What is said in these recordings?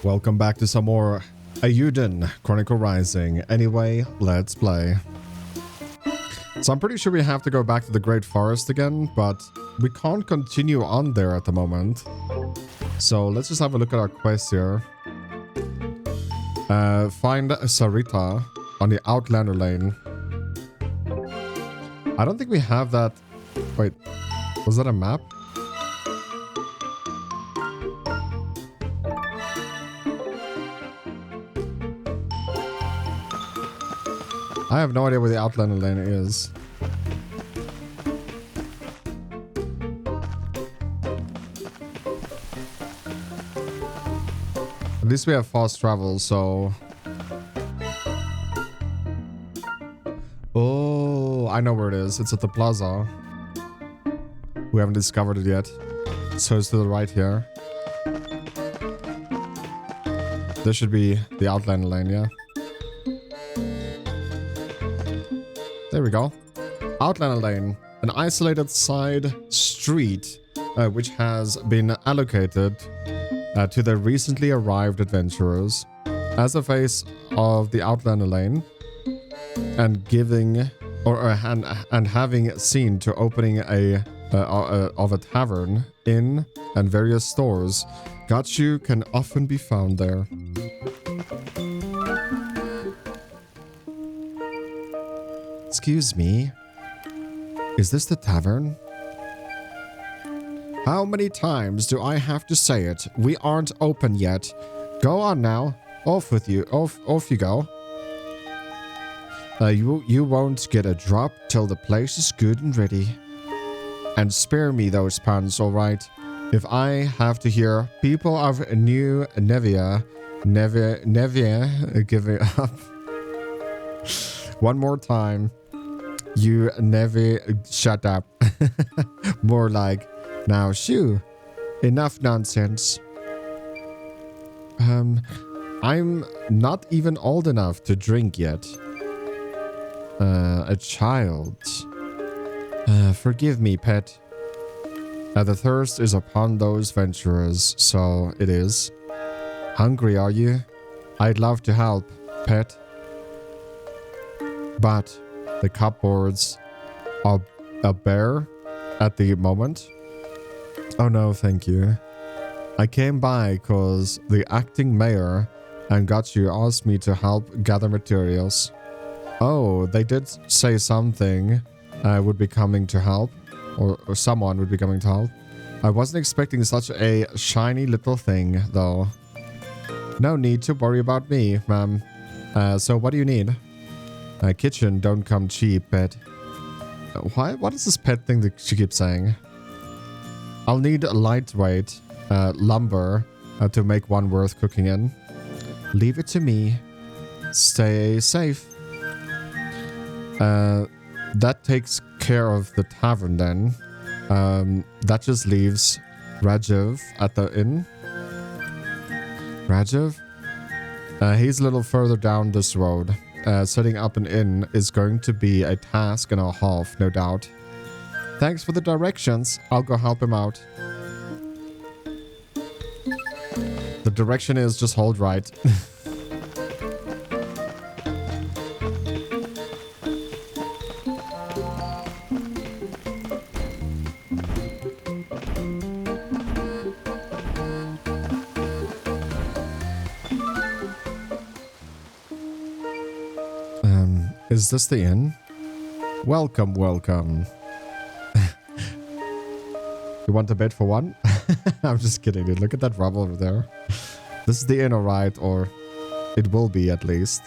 Welcome back to some more Eiyuden Chronicle Rising. Anyway, let's play. So I'm pretty sure we have to go back to the Great Forest again, but we can't continue on there at the moment. So let's just have a look at our quest here. Find Sarita on the Outlander Lane. I don't think we have that. Wait, was that a map? I have no idea where the Outlander Lane is. At least we have fast travel, so... Oh, I know where it is. It's at the plaza. We haven't discovered it yet. So it's to the right here. This should be the Outlander Lane, yeah. There we go. Outlander Lane, an isolated side street which has been allocated to the recently arrived adventurers. As the face of the Outlander Lane, and giving and having seen to opening of a tavern, inn, and various stores, Gachu can often be found there. Excuse me, is this the tavern? How many times do I have to say it? We aren't open yet. Go on now. Off with you. Off you go. You won't get a drop till the place is good and ready. And spare me those puns, alright? If I have to hear people of New Nevia giving up one more time, you never shut up. More like, now shoo, enough nonsense. I'm not even old enough to drink yet. A child. Forgive me, pet. The thirst is upon those venturers, so it is. Hungry, are you? I'd love to help, pet. But the cupboards are bare at the moment. Oh no, thank you. I came by because the acting mayor and Gachu asked me to help gather materials. Oh, they did say something would be coming to help, or someone would be coming to help. I wasn't expecting such a shiny little thing, though. No need to worry about me, ma'am. So what do you need? Kitchen don't come cheap, pet. What is this pet thing that she keeps saying? I'll need lightweight lumber to make one worth cooking in. Leave it to me. Stay safe. That takes care of the tavern then. That just leaves Rajiv at the inn. Rajiv? He's a little further down this road. Setting up an inn is going to be a task and a half, no doubt. Thanks for the directions. I'll go help him out. The direction is just hold right. Is this the inn? Welcome, welcome. You want a bed for one? I'm just kidding, dude. Look at that rubble over there. This is the inn, alright, or it will be at least.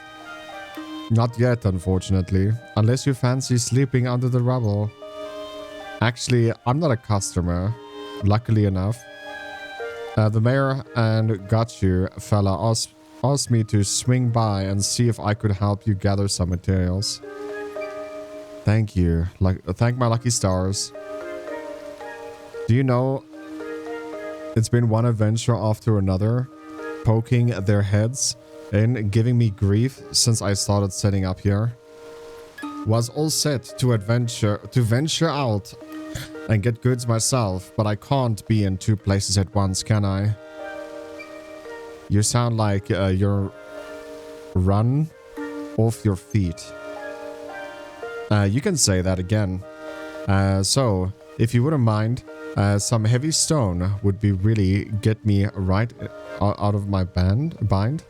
Not yet, unfortunately. Unless you fancy sleeping under the rubble. Actually, I'm not a customer, luckily enough. The mayor and Gachu fella asked me to swing by and see if I could help you gather some materials. Thank you. Thank my lucky stars. Do you know, it's been one adventure after another, poking their heads in, giving me grief since I started setting up here. Was all set to venture out and get goods myself, but I can't be in two places at once, can I? You sound like you're run off your feet. You can say that again. So, if you wouldn't mind, some heavy stone would be really get me right out of my bind.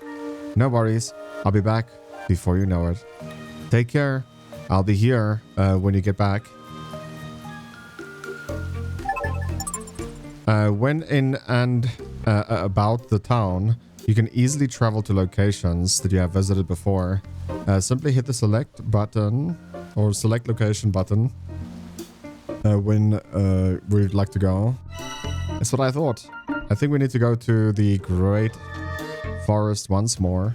No worries, I'll be back before you know it. Take care. I'll be here when you get back. When in and about the town, you can easily travel to locations that you have visited before. Simply hit the select button or select location button when where you'd like to go. That's what I thought. I think we need to go to the Great Forest once more.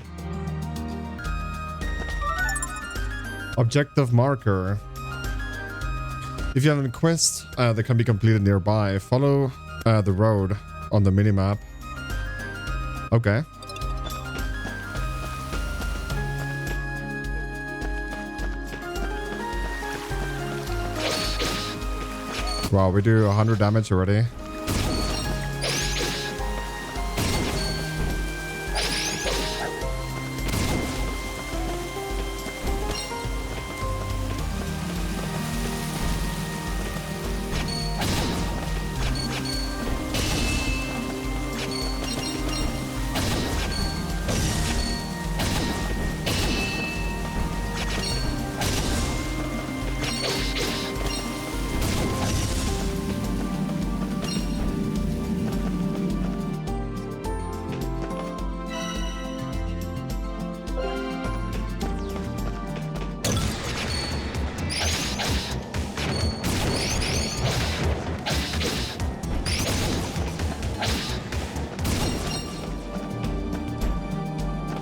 Objective marker. If you have a quest that can be completed nearby, follow the road on the minimap. Okay. Wow, we do 100 damage already.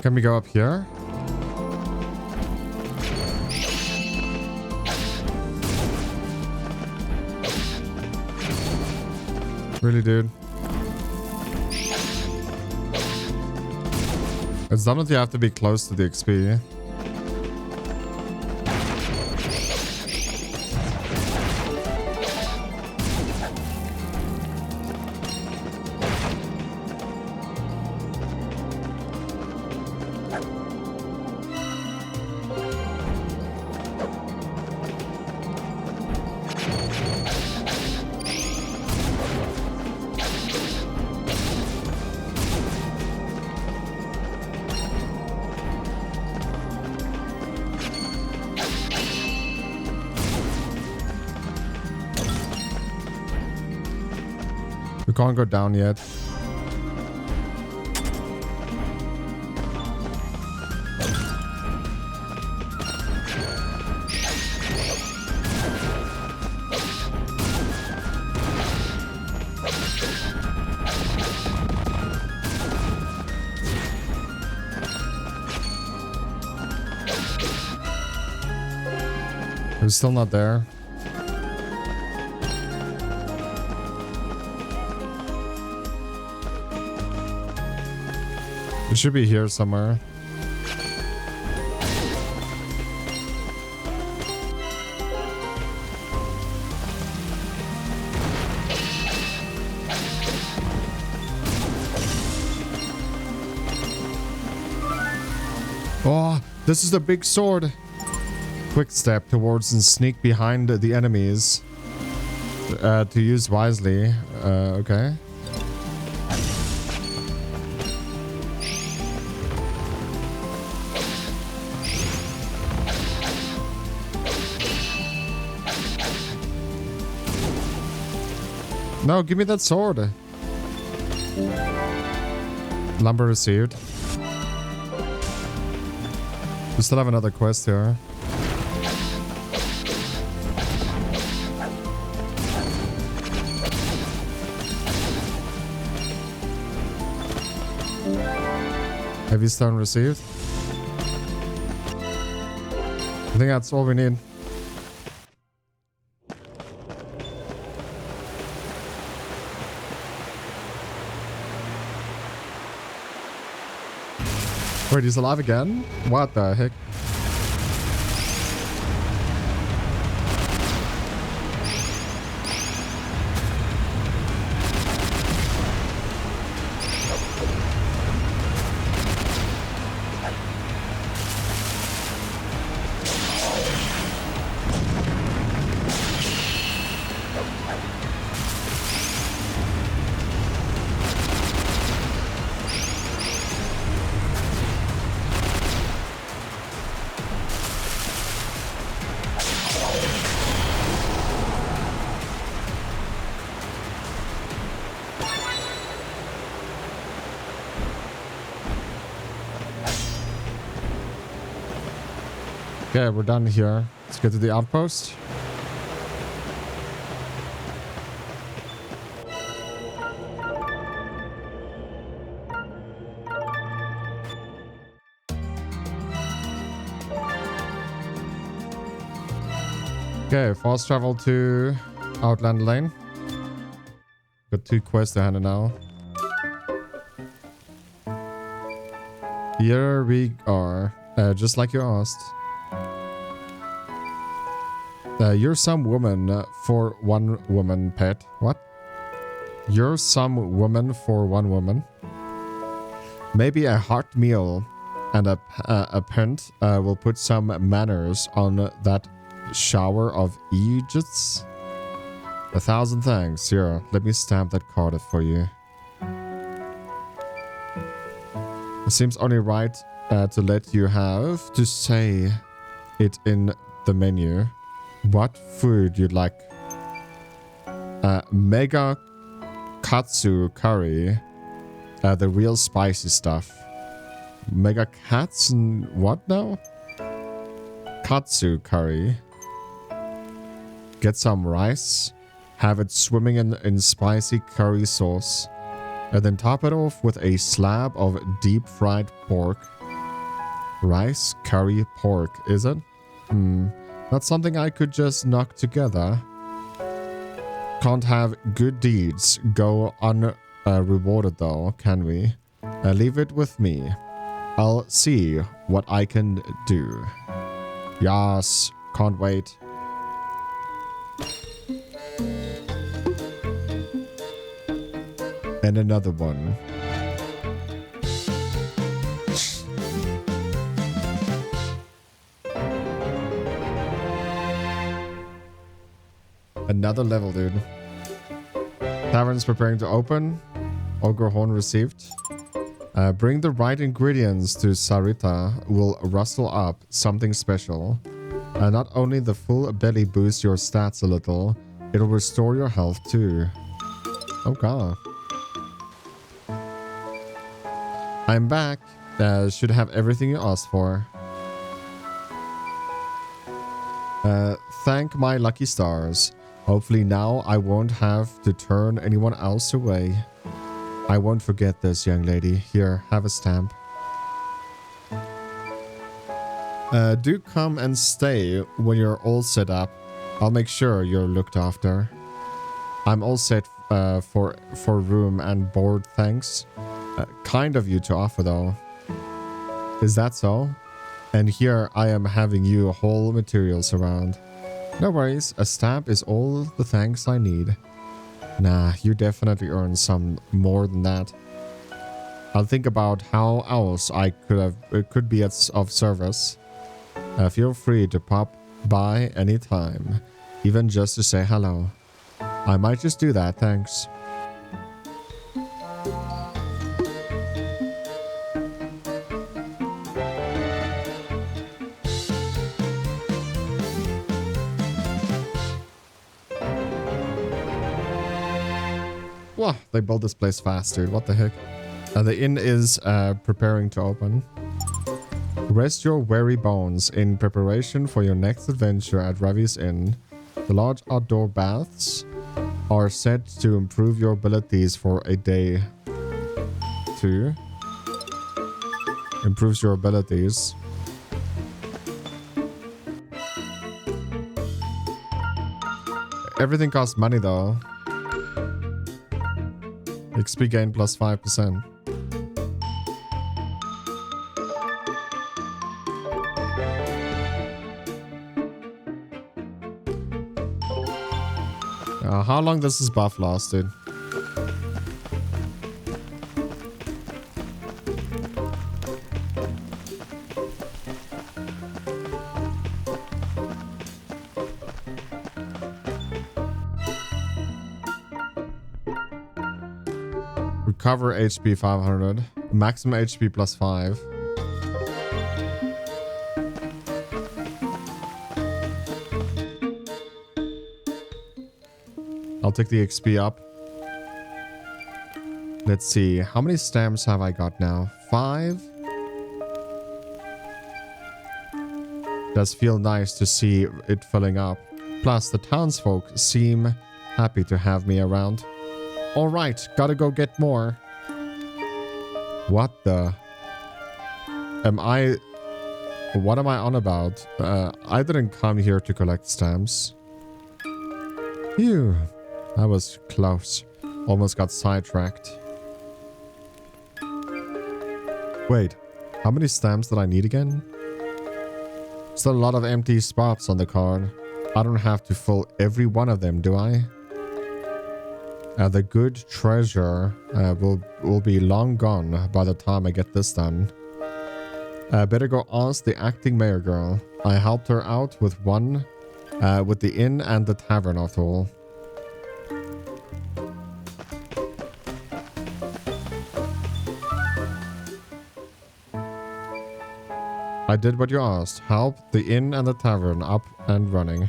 Can we go up here? Really, dude? It's done that you have to be close to the XP. We can't go down yet. We're still not there. It should be here somewhere. Oh, this is the big sword. Quick step towards and sneak behind the enemies. To use wisely. Okay. No, give me that sword. Lumber received. We still have another quest here. Heavy stone received. I think that's all we need. Wait, he's alive again? What the heck? Okay, we're done here. Let's get to the outpost. Okay, fast travel to Outland Lane. Got 2 quests to hand now. Here we are, just like you asked. You're some woman for one woman, pet. What? You're some woman for one woman. Maybe a hot meal and a pent will put some manners on that shower of Egypts. 1,000 thanks. Here, let me stamp that card for you. It seems only right to let you have to say it in the menu. What food you'd like? Mega katsu curry. The real spicy stuff. Mega cats and what now? Katsu curry. Get some rice. Have it swimming in spicy curry sauce. And then top it off with a slab of deep fried pork. Rice, curry, pork, is it? Not something I could just knock together. Can't have good deeds go unrewarded though, can we? Leave it with me. I'll see what I can do. Yes, can't wait. And another one. Another level, dude. Tavern's preparing to open. Ogre horn received. Bring the right ingredients to Sarita. Will rustle up something special. Not only the full belly boost your stats a little, it'll restore your health too. Oh god. I'm back. Should have everything you asked for. Thank my lucky stars. Hopefully now I won't have to turn anyone else away. I won't forget this, young lady. Here, have a stamp. Do come and stay when you're all set up. I'll make sure you're looked after. I'm all set for room and board, thanks. Kind of you to offer, though. Is that so? And here I am having you whole materials around. No worries, a stamp is all the thanks I need. Nah, you definitely earn some more than that. I'll think about how else I could be of service. Feel free to pop by anytime, even just to say hello. I might just do that, thanks. Wow, they built this place fast, dude. What the heck? The inn is preparing to open. Rest your weary bones in preparation for your next adventure at Ravi's Inn. The large outdoor baths are set to improve your abilities for a day. 2. Improves your abilities. Everything costs money though. XP gain plus 5%. How long does this buff last, dude? Recover HP 500. Maximum HP plus 5. I'll take the XP up. Let's see. How many stamps have I got now? 5? Does feel nice to see it filling up. Plus, the townsfolk seem happy to have me around. Alright, gotta go get more. What the? What am I on about? I didn't come here to collect stamps. Phew. That was close. Almost got sidetracked. Wait, how many stamps did I need again? Still a lot of empty spots on the card. I don't have to fill every one of them, do I? The good treasure will be long gone by the time I get this done. Better go ask the acting mayor girl. I helped her out with with the inn and the tavern after all. I did what you asked. Help the inn and the tavern up and running.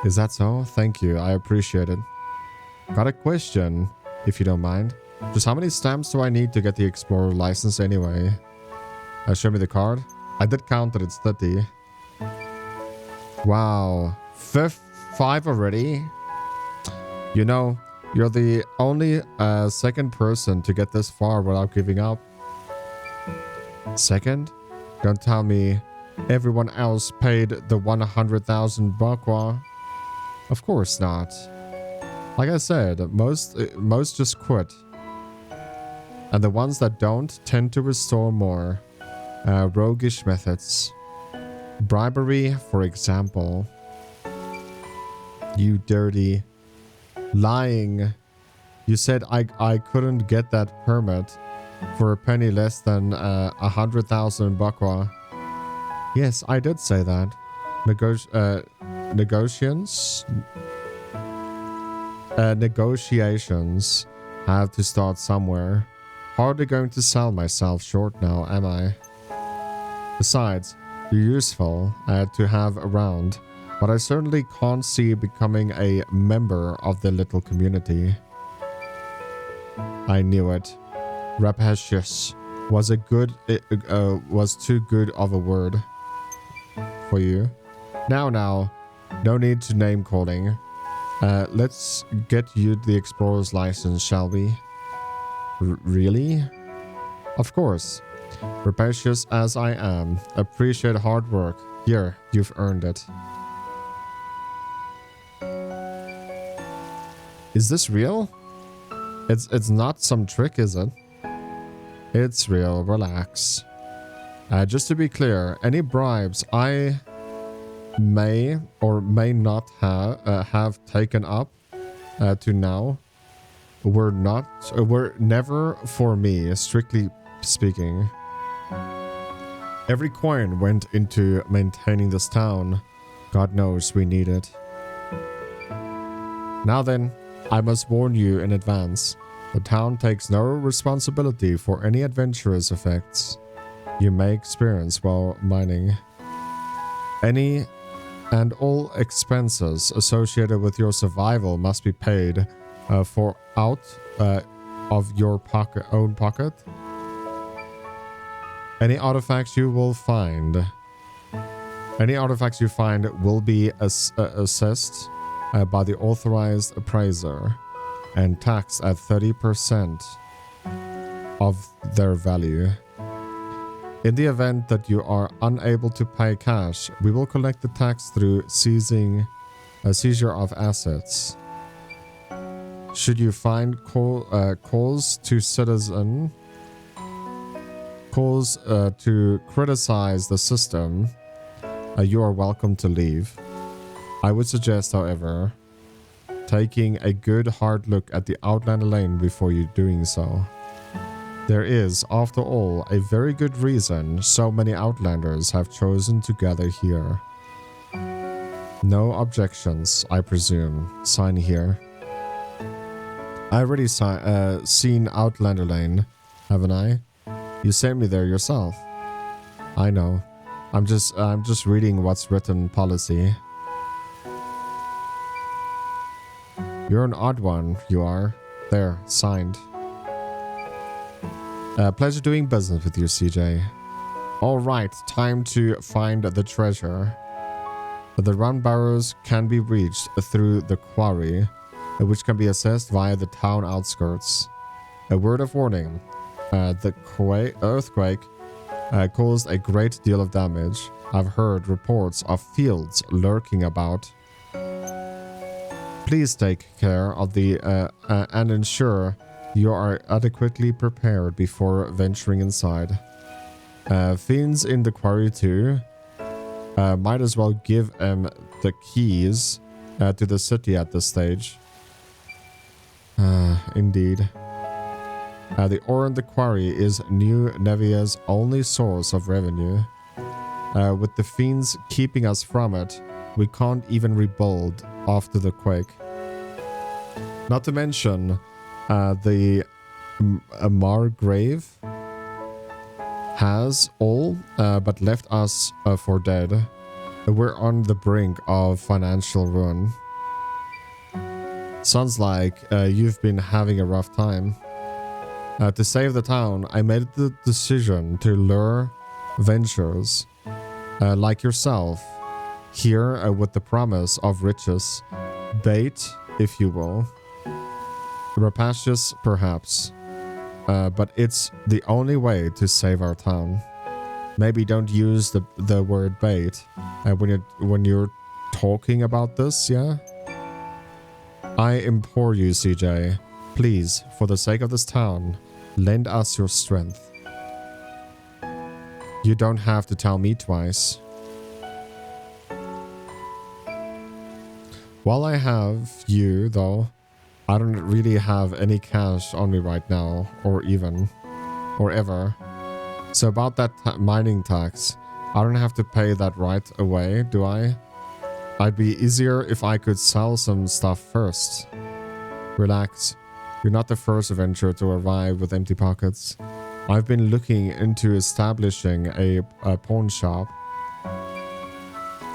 Is that so? Thank you. I appreciate it. Got a question, if you don't mind. Just how many stamps do I need to get the Explorer license anyway? Show me the card. I did count that it's 30. Wow. 5 already? You know, you're the only second person to get this far without giving up. Second? Don't tell me everyone else paid the 100,000 bakwa. Of course not. Like I said, most just quit. And the ones that don't tend to restore more. Roguish methods. Bribery, for example. You dirty. Lying. You said I couldn't get that permit for a penny less than 100,000 bakwa. Yes, I did say that. Negotiations have to start somewhere. Hardly going to sell myself short now, am I? Besides, you're useful to have around, but I certainly can't see becoming a member of the little community. I knew it. Rapacious was too good of a word for you. Now, no need to name calling. Let's get you the Explorer's license, shall we? Really? Of course. Rapacious as I am, appreciate hard work. Here, you've earned it. Is this real? It's not some trick, is it? It's real, relax. Just to be clear, any bribes I may or may not have taken up to now were never for me, strictly speaking. Every coin went into maintaining this town. God knows we need it. Now then, I must warn you in advance. The town takes no responsibility for any adventurous effects you may experience while mining. Any and all expenses associated with your survival must be paid for out of your own pocket. Any artifacts you find will be assessed by the authorized appraiser and taxed at 30% of their value. In the event that you are unable to pay cash, we will collect the tax through seizure of assets. Should you find cause to criticize the system, you are welcome to leave. I would suggest, however, taking a good hard look at the Outlander Lane before you doing so. There is, after all, a very good reason so many Outlanders have chosen to gather here. No objections, I presume. Sign here. I already seen Outlander Lane, haven't I? You sent me there yourself. I know. I'm just reading what's written policy. You're an odd one, you are. There, signed. Pleasure doing business with you, CJ. Alright, time to find the treasure. The run barrows can be reached through the quarry, which can be accessed via the town outskirts. A word of warning. The earthquake caused a great deal of damage. I've heard reports of fields lurking about. Please take care of the and ensure you are adequately prepared before venturing inside. Fiends in the quarry too. Might as well give them the keys to the city at this stage. Indeed. The ore in the quarry is New Nevia's only source of revenue. With the fiends keeping us from it, we can't even rebuild after the quake. Not to mention, the Margrave has all but left us for dead. We're on the brink of financial ruin. Sounds like you've been having a rough time. To save the town, I made the decision to lure ventures like yourself here with the promise of riches. Bait, if you will. Rapacious, perhaps. But it's the only way to save our town. Maybe don't use the word bait when you're talking about this, yeah? I implore you, CJ, please, for the sake of this town, lend us your strength. You don't have to tell me twice. While I have you, though, I don't really have any cash on me right now, or ever. So about that mining tax, I don't have to pay that right away, do I? I'd be easier if I could sell some stuff first. Relax. You're not the first adventurer to arrive with empty pockets. I've been looking into establishing a pawn shop.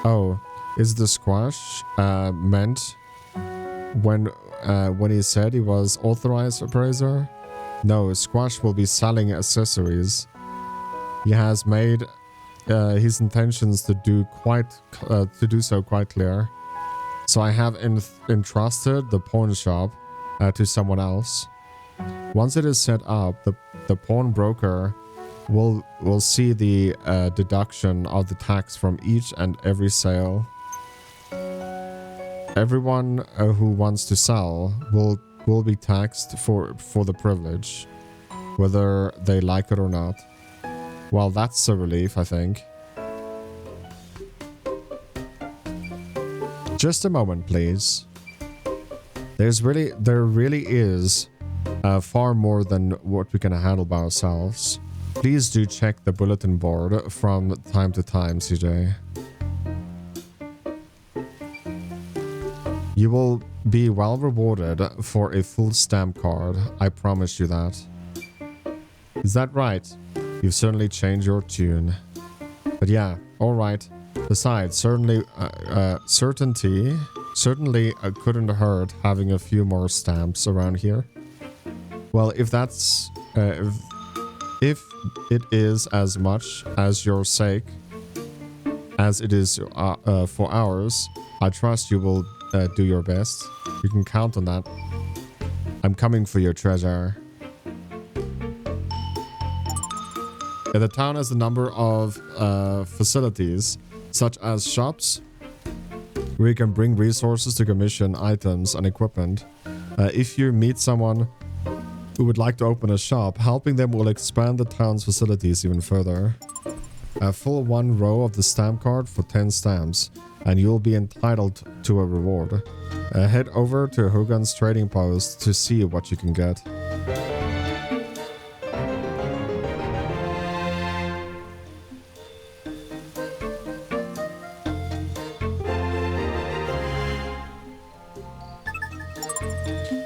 Oh, is the squash meant when he said he was authorized appraiser? No, Squash will be selling accessories. He has made his intentions to do so quite clear. So I have entrusted the pawn shop to someone else. Once it is set up, the pawnbroker will see the deduction of the tax from each and every sale. Everyone who wants to sell will be taxed for the privilege, whether they like it or not. Well, that's a relief, I think. Just a moment, please. There really is far more than what we can handle by ourselves. Please do check the bulletin board from time to time, CJ. You will be well rewarded for a full stamp card. I promise you that. Is that right? You've certainly changed your tune. But yeah, alright. Besides, certainly couldn't hurt having a few more stamps around here. Well, if that's... if it is as much as your sake as it is for ours, I trust you will do your best. You can count on that. I'm coming for your treasure. Yeah, the town has a number of facilities, such as shops, where you can bring resources to commission items and equipment. If you meet someone who would like to open a shop, helping them will expand the town's facilities even further. A full 1 row of the stamp card for 10 stamps, and you'll be entitled to a reward. Head over to Hogan's trading post to see what you can get.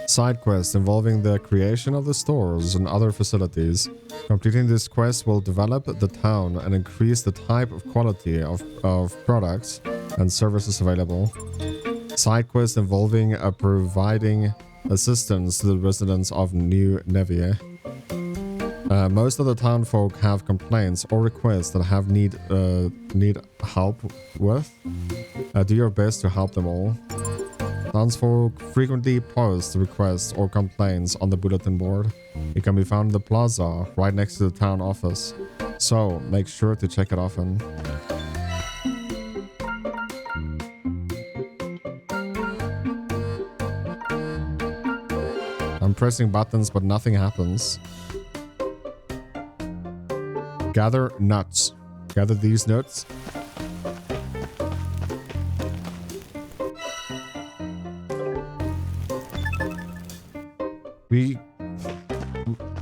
Side quest involving the creation of the stores and other facilities. Completing this quest will develop the town and increase the type of quality of products and services available. Side quest involving providing assistance to the residents of New Nevia. Most of the town folk have complaints or requests that have need help with. Do your best to help them all. Townsfolk frequently post requests or complaints on the bulletin board. It can be found in the plaza right next to the town office. So make sure to check it often. I'm pressing buttons, but nothing happens. Gather nuts. Gather these nuts.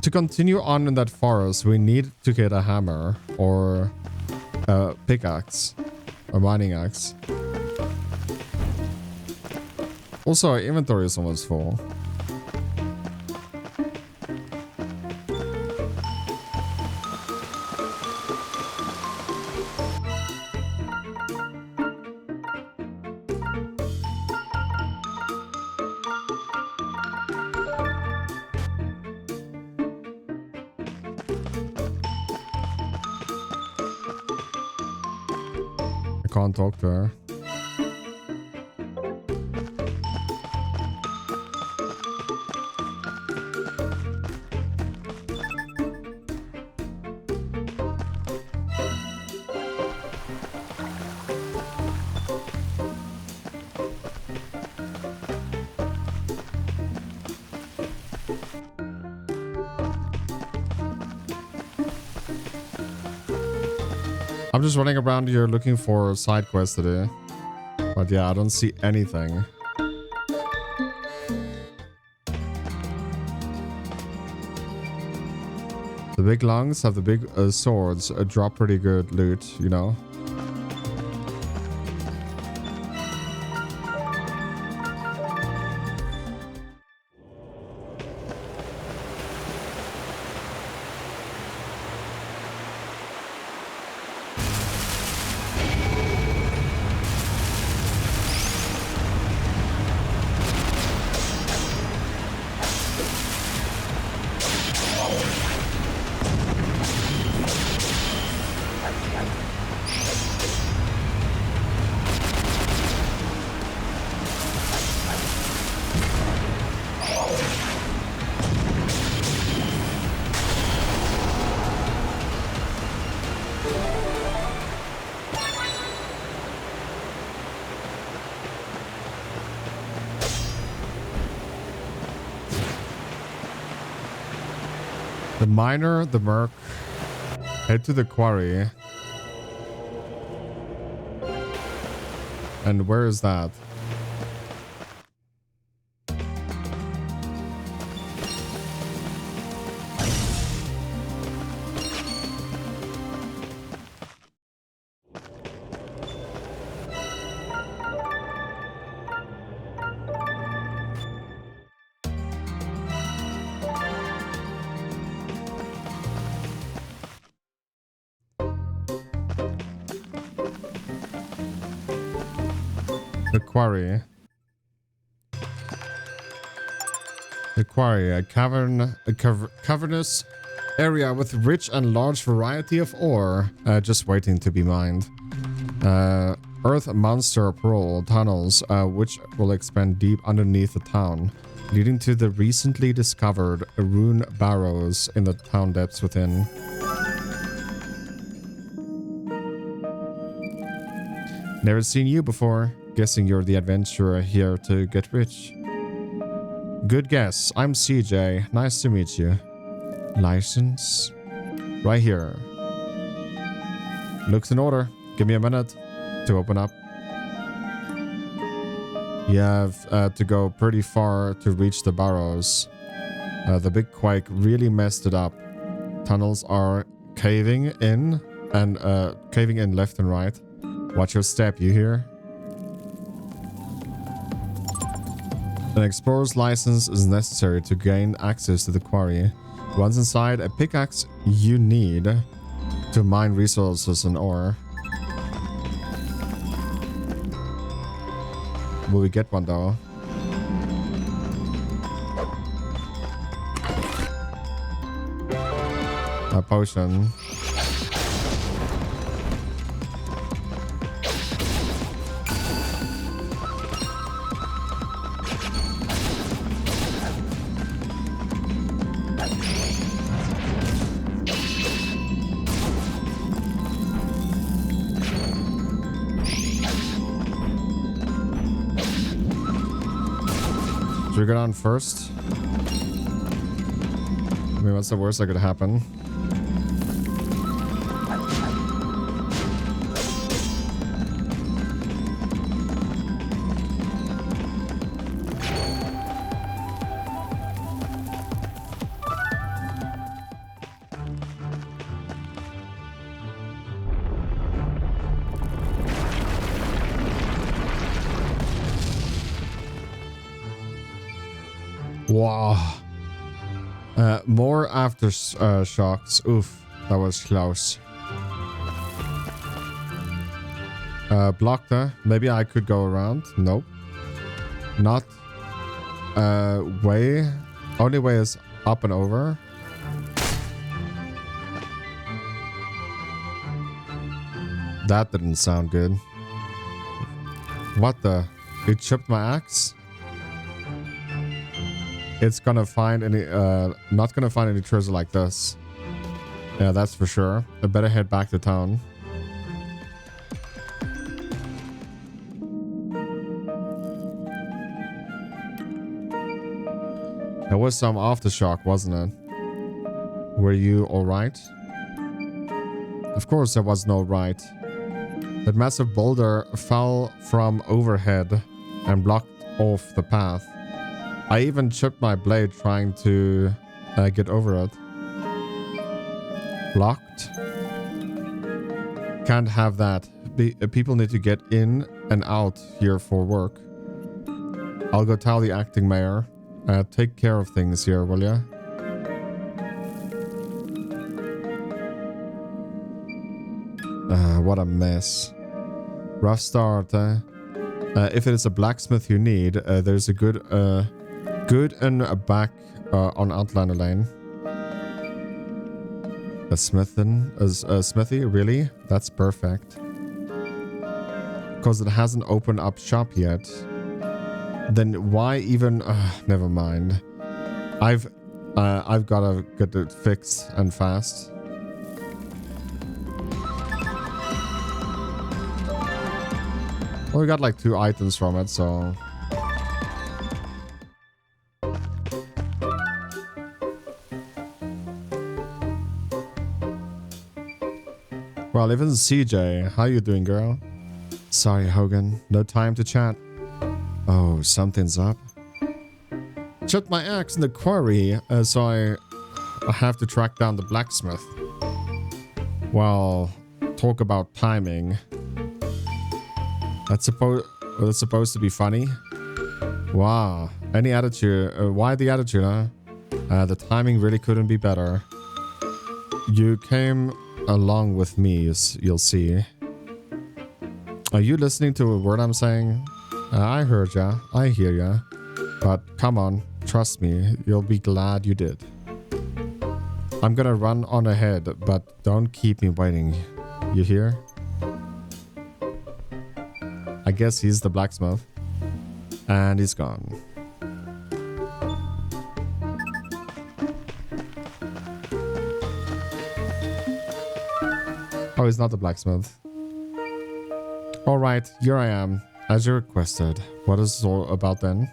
To continue on in that forest, we need to get a hammer or a pickaxe, a mining axe. Also, our inventory is almost full. Can't talk to her. I'm just running around here looking for side quests today. But yeah, I don't see anything. The big lungs have the big swords, drop pretty good loot, you know. The miner, the merc, head to the quarry. And where is that? The quarry. The quarry, a cavernous area with rich and large variety of ore, just waiting to be mined. Earth monster pearl tunnels, which will expand deep underneath the town, leading to the recently discovered rune barrows in the town depths within. Never seen you before. Guessing you're the adventurer here to get rich. Good guess. I'm CJ. Nice to meet you. License? Right here. Looks in order. Give me a minute to open up. You have to go pretty far to reach the barrows. The big quake really messed it up. Tunnels are caving in and caving in left and right. Watch your step, you hear? An explorer's license is necessary to gain access to the quarry. Once inside, a pickaxe you need to mine resources and ore. Will we get one though? A potion. Should we go down first? I mean, what's the worst that could happen? Wow. More aftershocks. Oof, that was close. Blocked, huh? Maybe I could go around. Nope. Not. Way. Only way is up and over. That didn't sound good. What the? It chipped my axe? It's gonna find any, not gonna find any treasure like this. Yeah, that's for sure. I better head back to town. There was some aftershock, wasn't it? Were you alright? Of course there was no right. That massive boulder fell from overhead and blocked off the path. I even chipped my blade trying to get over it. Blocked. Can't have that. People need to get in and out here for work. I'll go tell the acting mayor. Take care of things here, will ya? What a mess. Rough start, if it is a blacksmith you need, there's a good and a back on Outlander Lane. A smithy, really? That's perfect. Because it hasn't opened up shop yet. Then why even? Never mind. I've gotta get it fixed and fast. Well, we got like 2 items from it, so. Well, even CJ, how you doing, girl? Sorry, Hogan, no time to chat. Oh, something's up. Chipped my axe in the quarry, so I have to track down the blacksmith. Well, talk about timing. That's supposed to be funny. Wow, any attitude? Why the attitude, huh? The timing really couldn't be better. You came along with me, you'll see. Are you listening to a word I'm saying? I heard ya. I hear ya. But come on, trust me. You'll be glad you did. I'm gonna run on ahead, but don't keep me waiting. You hear? I guess he's the blacksmith. And he's gone. Oh, he's not the blacksmith. Alright, here I am. As you requested. What is it all about then?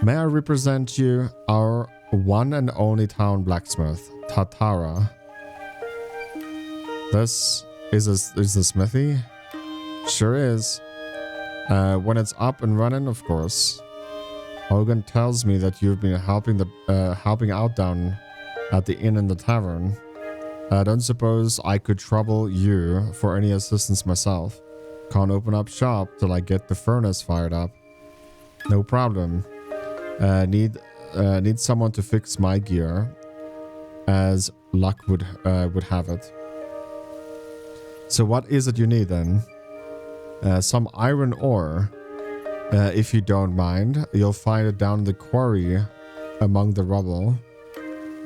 May I represent you, our one and only town blacksmith, Tatara. This is a smithy? Sure is. When it's up and running, of course. Hogan tells me that you've been helping out down at the inn and the tavern. I don't suppose I could trouble you for any assistance myself. Can't open up shop till I get the furnace fired up. No problem. Need someone to fix my gear, as luck would have it. So what is it you need then? Some iron ore. If you don't mind, you'll find it down in the quarry among the rubble.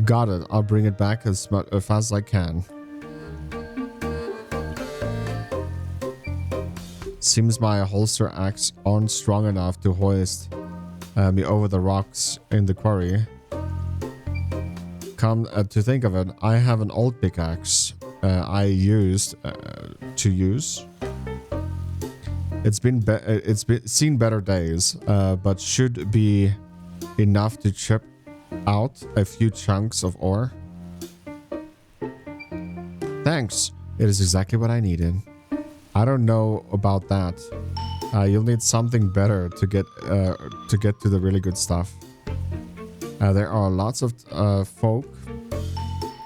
Got it. I'll bring it back as fast as I can. Seems my holster axe aren't strong enough to hoist me over the rocks in the quarry. Come to think of it, I have an old pickaxe I used to use. It's been seen better days, but should be enough to chip out a few chunks of ore. Thanks. It is exactly what I needed. I don't know about that. You'll need something better to get to the really good stuff. There are lots of folk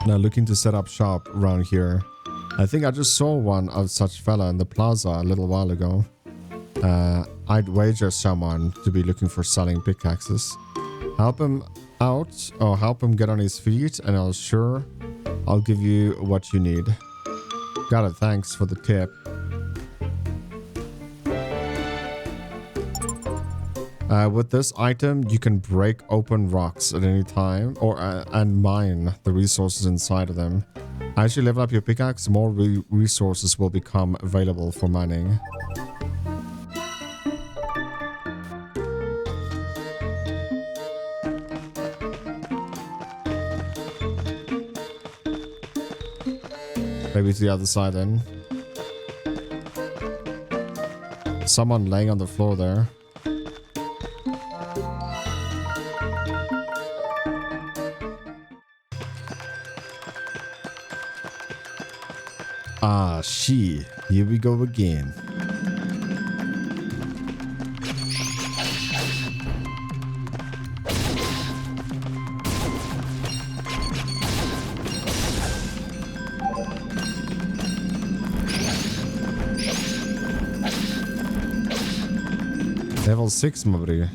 looking to set up shop around here. I think I just saw one of such fella in the plaza a little while ago. I'd wager someone to be looking for selling pickaxes. Help him out or help him get on his feet, and I'll give you what you need. Got it. Thanks for the tip. With this item, you can break open rocks at any time and mine the resources inside of them. As you level up your pickaxe, more resources will become available for mining. Maybe to the other side then. Someone laying on the floor there. Ah, she. Here we go again. Level 6, my buddy.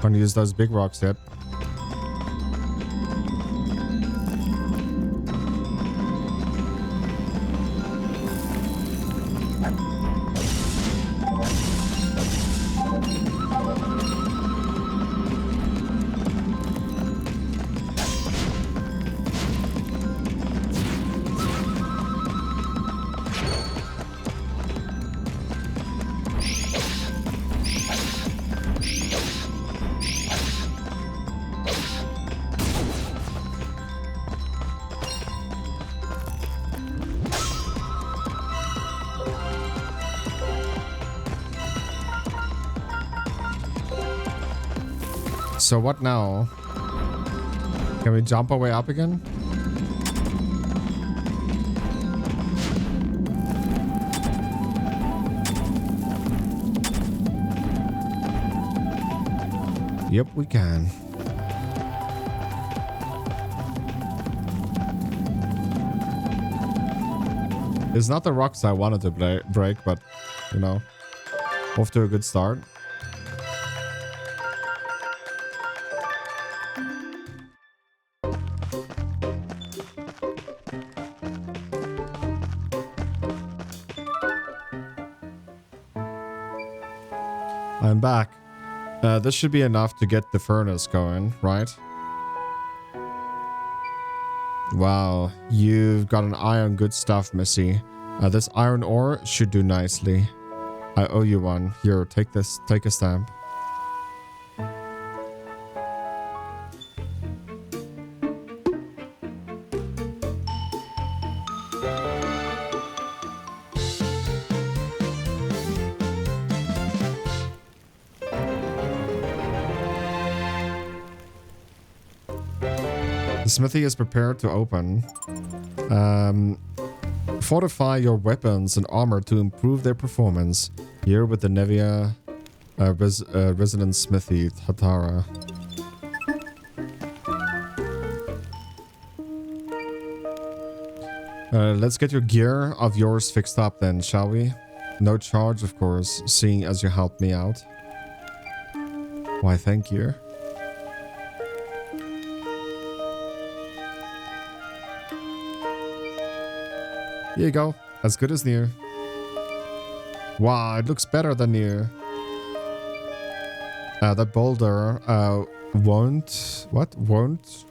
Can't use those big rocks yet. So what now? Can we jump our way up again? Yep, we can. It's not the rocks I wanted to break, but, you know, off to a good start. I'm back. This should be enough to get the furnace going, right? Wow, you've got an eye on good stuff, Missy. This iron ore should do nicely. I owe you one. Here, take this. Take a stamp. The smithy is prepared to open. Fortify your weapons and armor to improve their performance. Here with the Nevia Resident Smithy Tatara. Let's get your gear of yours fixed up then, shall we? No charge, of course, seeing as you helped me out. Why, thank you. Here you go. As good as new. Wow, it looks better than new. That boulder won't... What? Won't?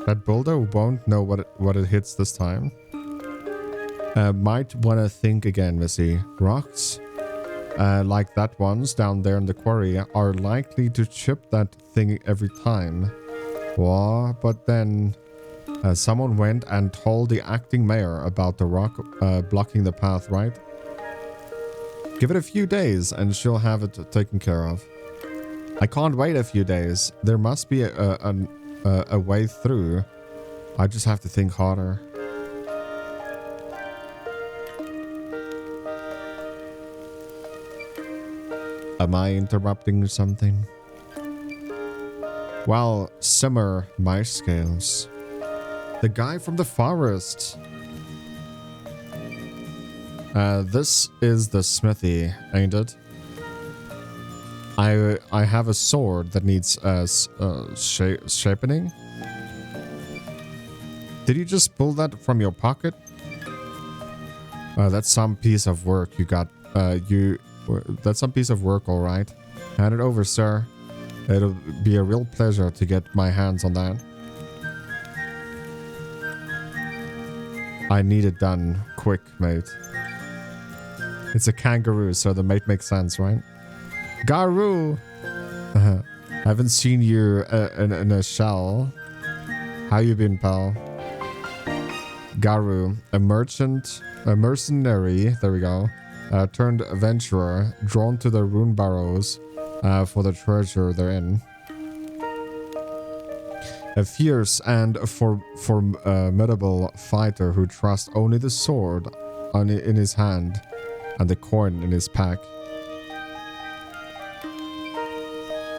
That boulder won't know what it hits this time. Might want to think again, Missy. Rocks, like that ones down there in the quarry, are likely to chip that thing every time. Wow, but then someone went and told the acting mayor about the rock blocking the path, right? Give it a few days and she'll have it taken care of. I can't wait a few days. There must be a way through. I just have to think harder. Am I interrupting something? Well, simmer my scales. The guy from the forest. This is the smithy, ain't it? I have a sword that needs sharpening. Did you just pull that from your pocket? That's some piece of work you got. That's some piece of work, all right. Hand it over, sir. It'll be a real pleasure to get my hands on that. I need it done quick, mate. It's a kangaroo, so the mate makes sense, right? Garoo! Haven't seen you in a shell. How you been, pal? Garoo, a mercenary, there we go, turned adventurer, drawn to the rune barrows for the treasure therein. A fierce and formidable fighter who trusts only the sword in his hand and the coin in his pack.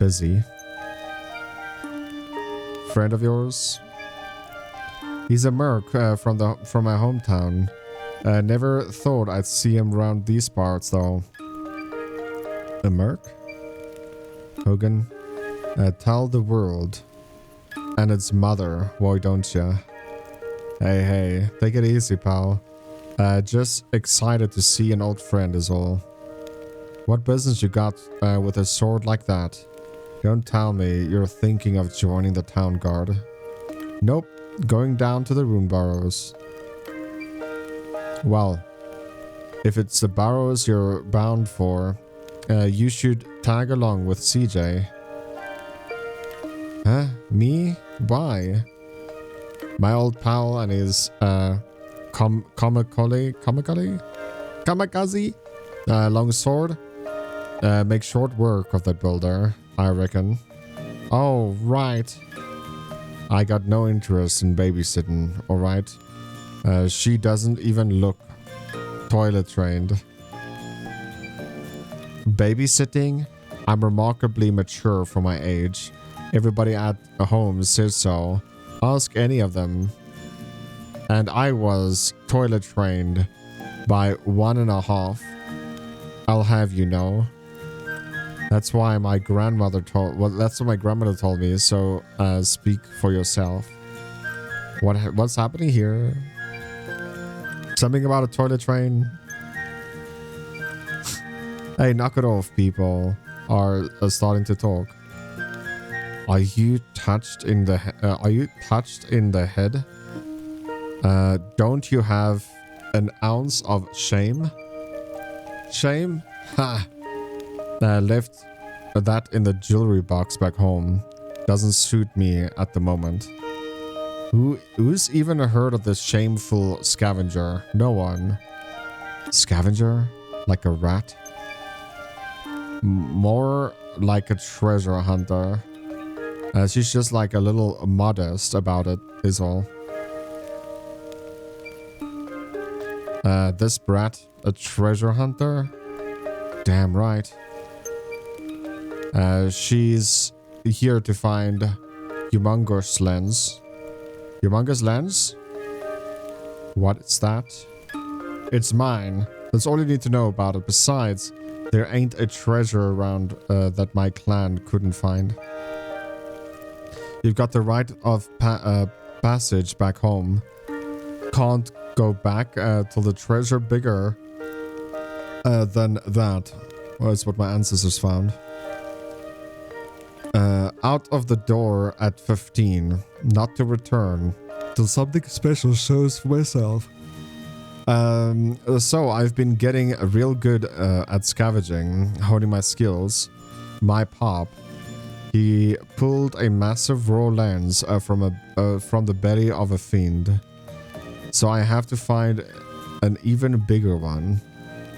Busy. Friend of yours? He's a merc from my hometown. Never thought I'd see him around these parts, though. A merc? Hogan, tell the world and its mother, why don't ya? Hey, take it easy, pal. Just excited to see an old friend is all. What business you got with a sword like that? Don't tell me you're thinking of joining the town guard. Nope, going down to the rune barrows. Well, if it's the barrows you're bound for, you should tag along with CJ. Huh? Me? Why? My old pal and his kamikaze long sword make short work of that builder, I reckon. Oh, right. I got no interest in babysitting, alright? She doesn't even look toilet trained. Babysitting? I'm remarkably mature for my age. Everybody at home says so. Ask any of them. And I was toilet trained by 1.5. I'll have you know. That's why my grandmother that's what my grandmother told me, so speak for yourself. What's happening here? Something about a toilet train? Hey, knock it off, people are starting to talk. Are you touched in the head? Don't you have an ounce of shame? Shame? Ha! Left that in the jewelry box back home. Doesn't suit me at the moment. Who's even heard of this shameful scavenger? No one. Scavenger? Like a rat? More like a treasure hunter. She's just like a little modest about it, is all. This brat, a treasure hunter? Damn right. She's here to find humongous lens. Humongous lens? What's that? It's mine. That's all you need to know about it. Besides, there ain't a treasure around that my clan couldn't find. You've got the right of passage back home. Can't go back till the treasure bigger than that. Well, that's what my ancestors found. Out of the door at 15. Not to return till something special shows for myself. So I've been getting real good at scavenging, honing my skills. My pop, he pulled a massive raw lens from the belly of a fiend. So I have to find an even bigger one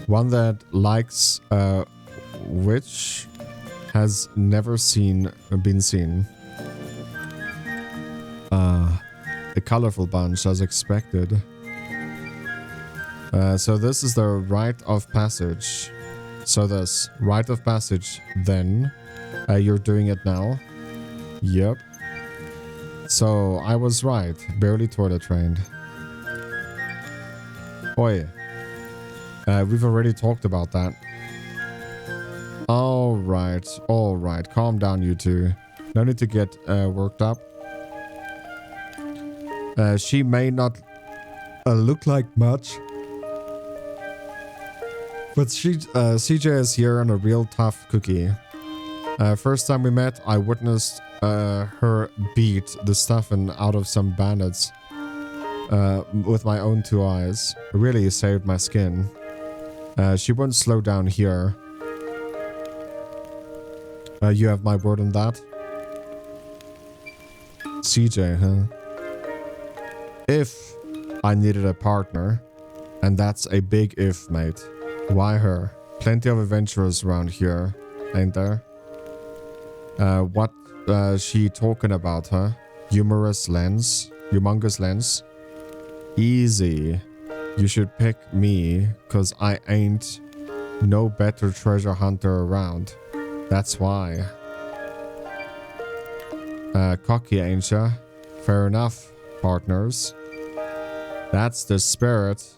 that likes which has never been seen. A colorful bunch as expected. So this is the rite of passage. So this rite of passage, then you're doing it now. Yep. So I was right, barely toilet trained. Oi. We've already talked about that. Alright, calm down you two. No need to get worked up. She may not look like much, but CJ is here and a real tough cookie. First time we met, I witnessed her beat the stuffing out of some bandits with my own 2 eyes. Really saved my skin. She won't slow down here. You have my word on that? CJ, huh? If I needed a partner, and that's a big if, mate. Why her? Plenty of adventurers around here, ain't there? What she talking about, huh? Humongous lens? Easy. You should pick me, cause I ain't no better treasure hunter around. That's why. Cocky, ain't ya? Fair enough, partners. That's the spirit.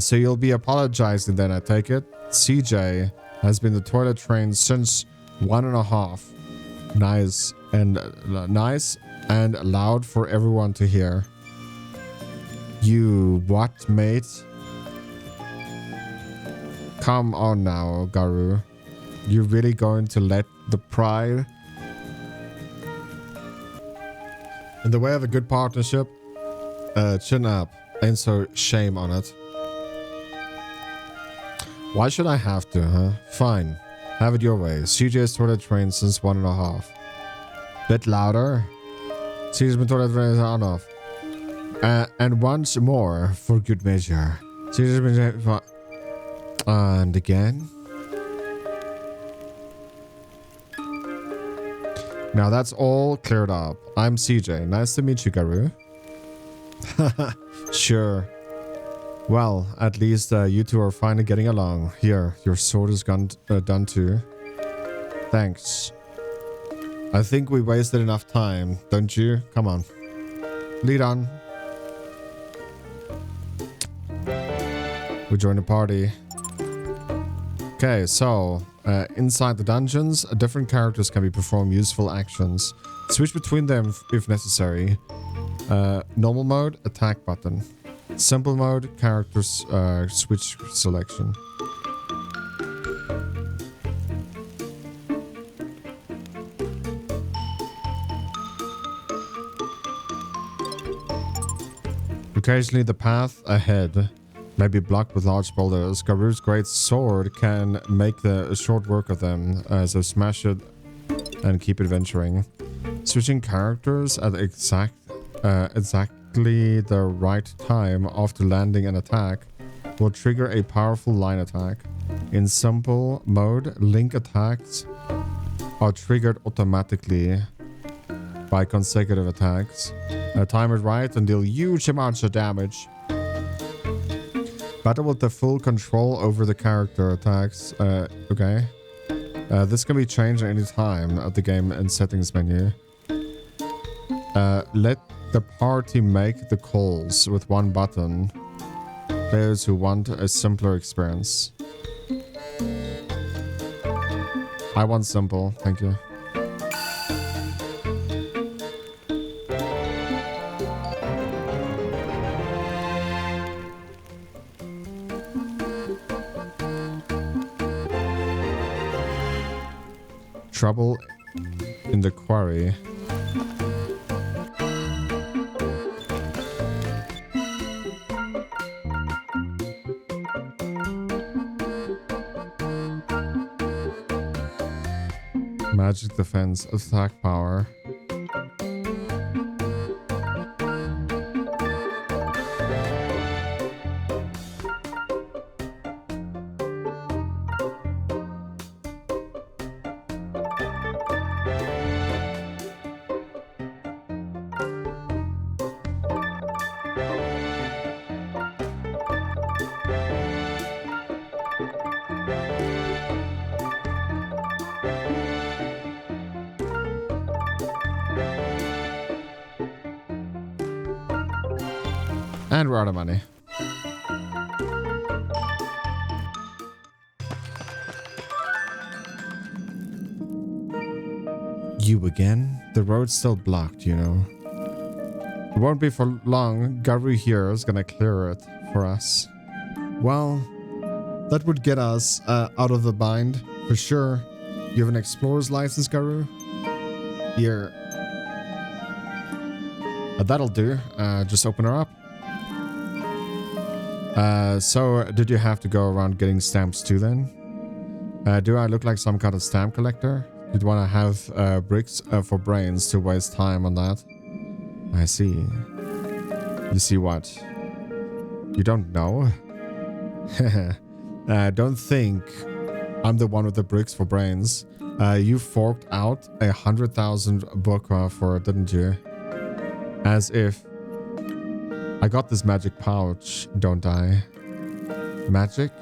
So you'll be apologizing then, I take it? CJ has been the toilet trained since 1.5. Nice and loud for everyone to hear. You what, mate? Come on now, Garu. You really going to let the pride in the way of a good partnership? Chin up. Ain't so shame on it. Why should I have to, huh? Fine. Have it your way. CJ's toilet trained since 1.5. Bit louder. CJ's been toilet trained on off. And once more, for good measure. CJ's been... And again. Now that's all cleared up. I'm CJ. Nice to meet you, Garu. Sure. Well, at least you two are finally getting along. Here, your sword is done too. Thanks. I think we wasted enough time, don't you? Come on. Lead on. We join the party. Okay, so inside the dungeons, different characters can be perform useful actions. Switch between them if necessary. Normal mode, attack button. Simple mode, characters switch selection. Occasionally the path ahead may be blocked with large boulders. Garu's great sword can make the short work of them, so smash it and keep adventuring. Switching characters at exactly the right time after landing an attack will trigger a powerful line attack. In simple mode, link attacks are triggered automatically by consecutive attacks. Time it right and deal huge amounts of damage. Battle with the full control over the character attacks. Okay. This can be changed at any time at the game and settings menu. Let the party make the calls with one button. Players who want a simpler experience. I want simple, thank you. Trouble in the quarry. Magic defense, attack power. And we're out of money. You again? The road's still blocked, you know. It won't be for long. Garu here is gonna clear it for us. Well, that would get us out of the bind, for sure. You have an explorer's license, Garu? Here. That'll do. Just open her up. So, did you have to go around getting stamps too then? Do I look like some kind of stamp collector? You'd want to have bricks for brains to waste time on that. I see. You see what? You don't know? Don't think I'm the one with the bricks for brains. You forked out 100,000 bokra for it, didn't you? As if... I got this magic pouch, don't I? Magic?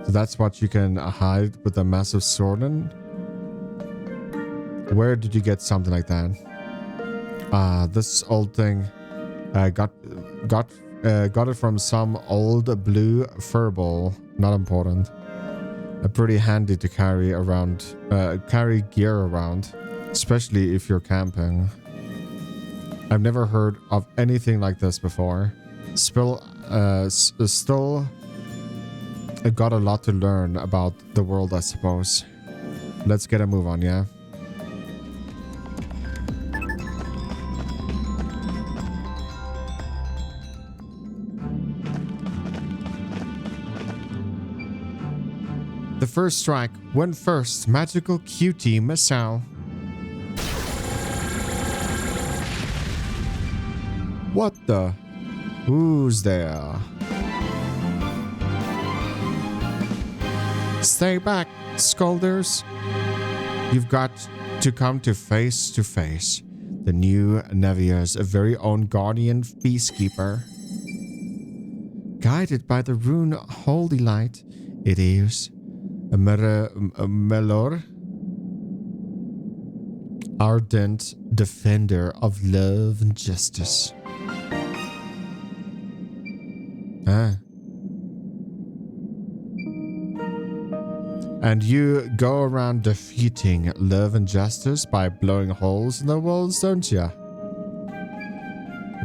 So that's what you can hide with a massive sword in? Where did you get something like that? This old thing. Got it from some old blue furball. Not important. Pretty handy to carry around. Carry gear around. Especially if you're camping. I've never heard of anything like this before. Still got a lot to learn about the world, I suppose. Let's get a move on, yeah? The first strike went first. Magical cutie Masao. What the? Who's there? Stay back, scolders. You've got to come to face. The new Nevier's very own guardian peacekeeper. Guided by the rune holy light, it is a Melor. Ardent defender of love and justice. And you go around defeating love and justice by blowing holes in the walls, don't you?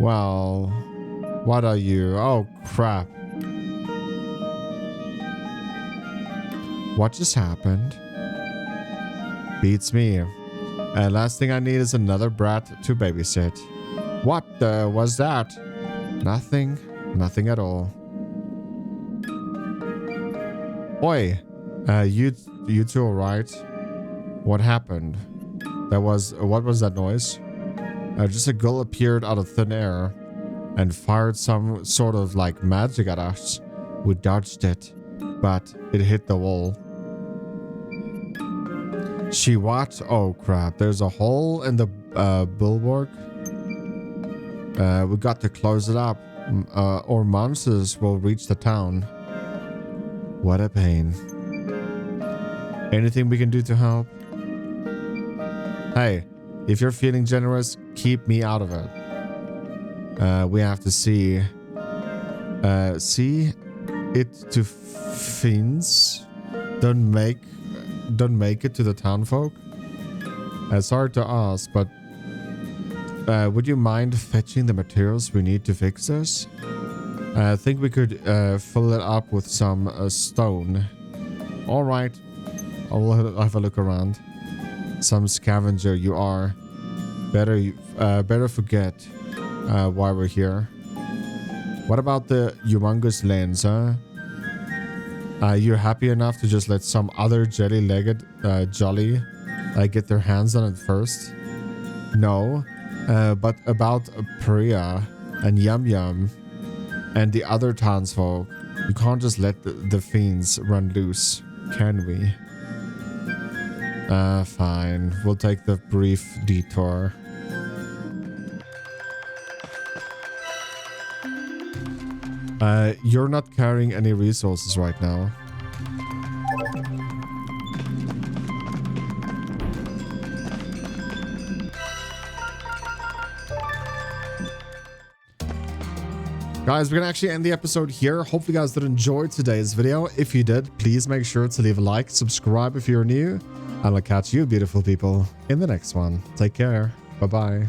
Well, what are you? Oh, crap. What just happened? Beats me. Last thing I need is another brat to babysit. What the was that? Nothing. Nothing at all. Oi, you two alright? What happened? What was that noise? Just a gull appeared out of thin air and fired some sort of like magic at us. We dodged it, but it hit the wall. She what? Oh crap, there's a hole in the bulwark. We got to close it up. Or monsters will reach the town. What a pain. Anything we can do to help? Hey, if you're feeling generous, keep me out of it. We have to see it to fiends. Don't make it to the townfolk. It's hard to ask, but would you mind fetching the materials we need to fix this? I think we could fill it up with some stone. All right, I'll have a look around. Some scavenger you are. Better forget why we're here. What about the humongous lens, huh? You're happy enough to just let some other jelly-legged jolly get their hands on it first? No, but about Priya and Yum Yum and the other townsfolk, you can't just let the fiends run loose, can we? Fine. We'll take the brief detour. You're not carrying any resources right now. Guys, we're gonna actually end the episode here. Hope you guys did enjoy today's video. If you did, please make sure to leave a like, subscribe if you're new, and I'll catch you beautiful people in the next one. Take care. Bye-bye.